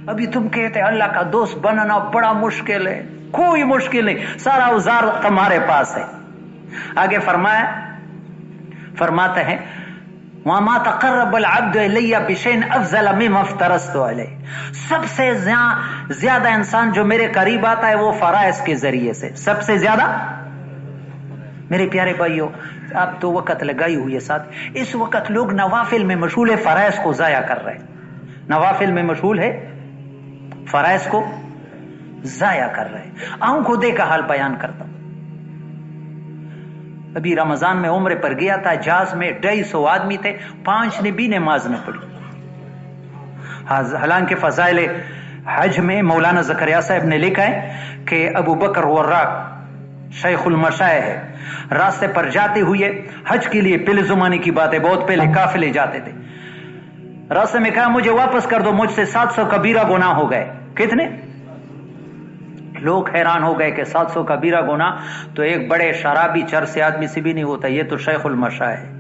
ابھی تم کہتے اللہ کا دوست بننا بڑا مشکل ہے. کوئی مشکل نہیں، سارا اوزار تمہارے پاس ہے. آگے فرماتے ہیں وَمَا تَقَرَّبَ الْعَبْدُ إِلَيَّ بِشَيْءٍ أَفْضَلَ مِمَّا افْتَرَضْتُ عَلَيْهِ. سب سے زیادہ انسان جو میرے قریب آتا ہے وہ فرائض کے ذریعے سے. سب سے زیادہ میرے پیارے بھائیوں، آپ تو وقت لگائی ہوئی ہے ساتھ. اس وقت لوگ نوافل میں مشغول ہے، فرائض کو ضائع کر رہے ہیں. نوافل میں مشغول ہے، فرائض کو ضائع کر رہے ہیں. آنکھوں دے کا حال بیان کرتا ہوں. ابھی رمضان میں عمرے پر گیا تھا، جہاز میں 250 آدمی تھے، 5 نے بھی نماز نہ پڑھی. حالانکہ فضائل حج میں مولانا زکریا صاحب نے لکھا ہے کہ ابو بکر وراق شیخ المشائخ ہے. راستے پر جاتے ہوئے حج کے لیے، پہلے زمانے کی بات ہے، بہت پہلے قافلے جاتے تھے. راستے میں کہا مجھے واپس کر دو، مجھ سے 700 کبیرہ گناہ ہو گئے. کتنے؟ لوگ حیران ہو گئے کہ 700 کبیرہ گناہ تو ایک بڑے شرابی چرس آدمی سے بھی نہیں ہوتا، یہ تو شیخ المشائخ ہے.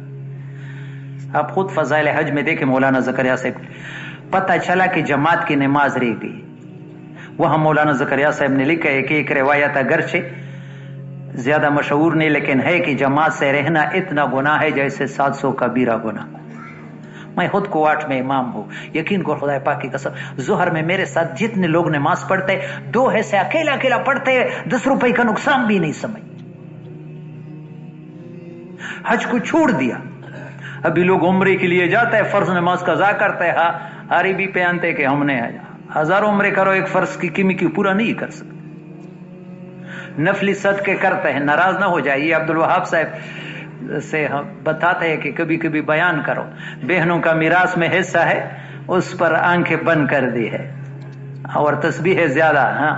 آپ خود فضائل حج میں دیکھیں مولانا زکریا صاحب. پتہ چلا کہ جماعت کی نماز رہ گئی. وہاں مولانا زکریا صاحب نے لکھا ہے کہ ایک روایت اگرچہ زیادہ مشہور نہیں لیکن ہے کہ جماعت سے رہنا اتنا گناہ ہے جیسے 700 کبیرہ گناہ. میں خود کو 8 میں امام ہوں، یقین کو خدا پاک کی قسم. ظہر میں میرے ساتھ جتنے لوگ نماز پڑھتے 2 سے اکیلا پڑھتے، 10 روپے کا نقصان بھی نہیں سمجھ. حج کو چھوڑ دیا. ابھی لوگ عمرے کے لیے جاتے ہیں، فرض نماز قضا کرتے ہیں، ہاری بھی پہنتے کہ ہم نے ہزاروں عمرے کرو، ایک فرض کی کمی پورا نہیں کر سکتے. نفلی صدقے کرتے ہیں. ناراض نہ ہو جائیے، عبد الوہاب صاحب سے بتاتے ہیں کہ کبھی کبھی بیان کرو، بہنوں کا میراث میں حصہ ہے، اس پر آنکھیں بند کر دی ہے اور تسبیح زیادہ. ہاں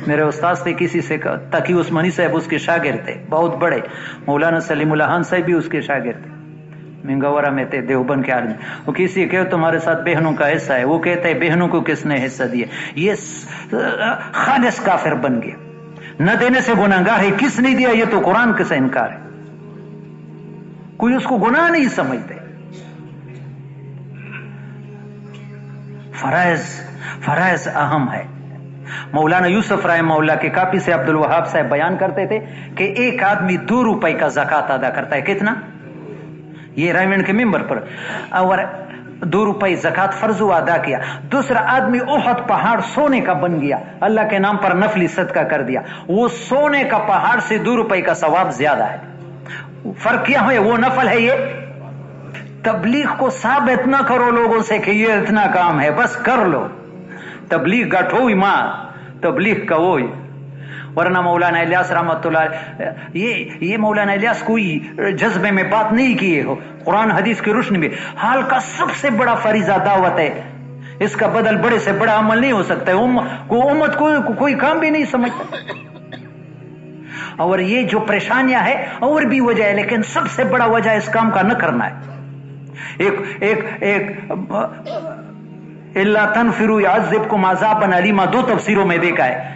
میرے استاد تھے کسی سے، تقی عثمانی صاحب اس کے شاگرد تھے بہت بڑے، مولانا سلیم اللہ خان صاحب بھی اس کے شاگرد تھے، منگورہ میں تھے، دیوبند کے آدمی. وہ کسی کہ تمہارے ساتھ بہنوں کا حصہ ہے، وہ کہتے ہیں بہنوں کو کس نے حصہ دیا؟ یہ خالص کافر بن گیا. نہ دینے سے گناہگار ہے، کس نے دیا؟ یہ تو قرآن کے سے انکار ہے. کوئی اس کو گناہ نہیں سمجھتے. فرائض اہم ہے. مولانا یوسف رحمہ اللہ کے کاپی سے عبد الوہاب صاحب بیان کرتے تھے کہ ایک آدمی 2 روپے کا زکوٰۃ ادا کرتا ہے. کتنا؟ یہ رائمنڈ کے ممبر پر، اور 2 روپے زکوٰۃ فرض ادا کیا. دوسرا آدمی احد پہاڑ سونے کا بن گیا، اللہ کے نام پر نفلی صدقہ کر دیا. وہ سونے کا پہاڑ سے 2 روپے کا ثواب زیادہ ہے. فرق کیا ہے؟ وہ نفل ہے. یہ تبلیغ کو ثابت نہ کرو لوگوں سے کہ یہ اتنا کام ہے، بس کر لو. تبلیغ گٹھو ماں، تبلیغ کا وہی. ورنہ مولانا الیاس رحمۃ اللہ، یہ مولانا الیاس کوئی جذبے میں بات نہیں کیے ہو، قرآن حدیث کی روشنی میں حال کا سب سے بڑا فریضہ دعوت ہے. اس کا بدل بڑے سے بڑا عمل نہیں ہو سکتا. امت کو کوئی کام بھی نہیں سمجھتا. اور یہ جو پریشانیاں ہے اور بھی وجہ ہے، لیکن سب سے بڑا وجہ اس کام کا نہ کرنا ہے. ایک اللہ تنفروا یعذبکم عذابا علیما 2 تفسیروں میں دیکھا ہے.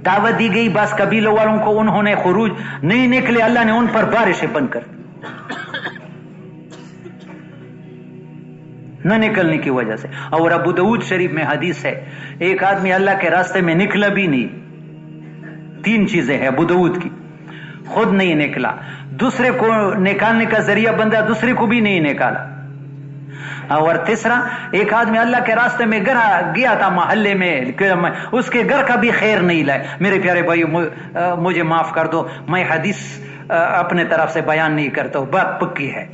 دعوت دی گئی بعض قبیلوں والوں کو، انہوں نے خروج نہیں نکلے، اللہ نے ان پر بارشیں بند کر دی نہ نکلنے کی وجہ سے. اور ابو داؤد شریف میں حدیث ہے ایک آدمی اللہ کے راستے میں نکلا بھی نہیں. 3 چیزیں ہیں ابو داؤد کی. خود نہیں نکلا، دوسرے کو نکالنے کا ذریعہ بندہ دوسرے کو بھی نہیں نکالا، اور تیسرا ایک آدمی اللہ کے راستے میں گیا تھا محلے میں، اس کے گھر کا بھی خیر نہیں لائے. میرے پیارے بھائیو مجھے معاف کر دو، میں حدیث اپنے طرف سے بیان نہیں کرتا ہوں، بات پکی ہے،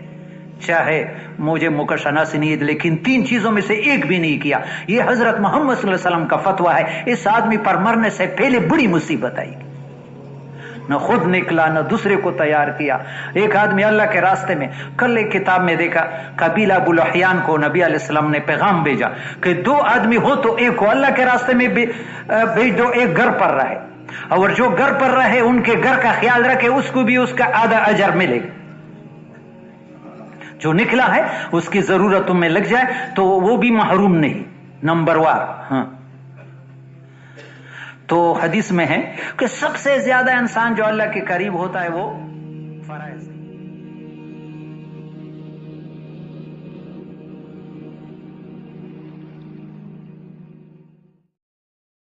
چاہے مجھے مکشناسی نہیں ہے، لیکن 3 چیزوں میں سے ایک بھی نہیں کیا. یہ حضرت محمد صلی اللہ علیہ وسلم کا فتویٰ ہے. اس آدمی پر مرنے سے پہلے بڑی مصیبت آئی، نہ خود نکلا نہ دوسرے کو تیار کیا. ایک آدمی اللہ کے راستے میں، کل ایک کتاب میں دیکھا قبیلہ ابو لحیان کو نبی علیہ السلام نے پیغام بھیجا کہ 2 آدمی ہو تو ایک کو اللہ کے راستے میں بھیج دو، ایک گھر پر رہے، اور جو گھر پر رہے ان کے گھر کا خیال رکھے، اس کو بھی اس کا آدھا اجر ملے گا. جو نکلا ہے اس کی ضرورتوں میں لگ جائے تو وہ بھی محروم نہیں. نمبر 1. ہاں تو حدیث میں ہے کہ سب سے زیادہ انسان جو اللہ کے قریب ہوتا ہے وہ فرائض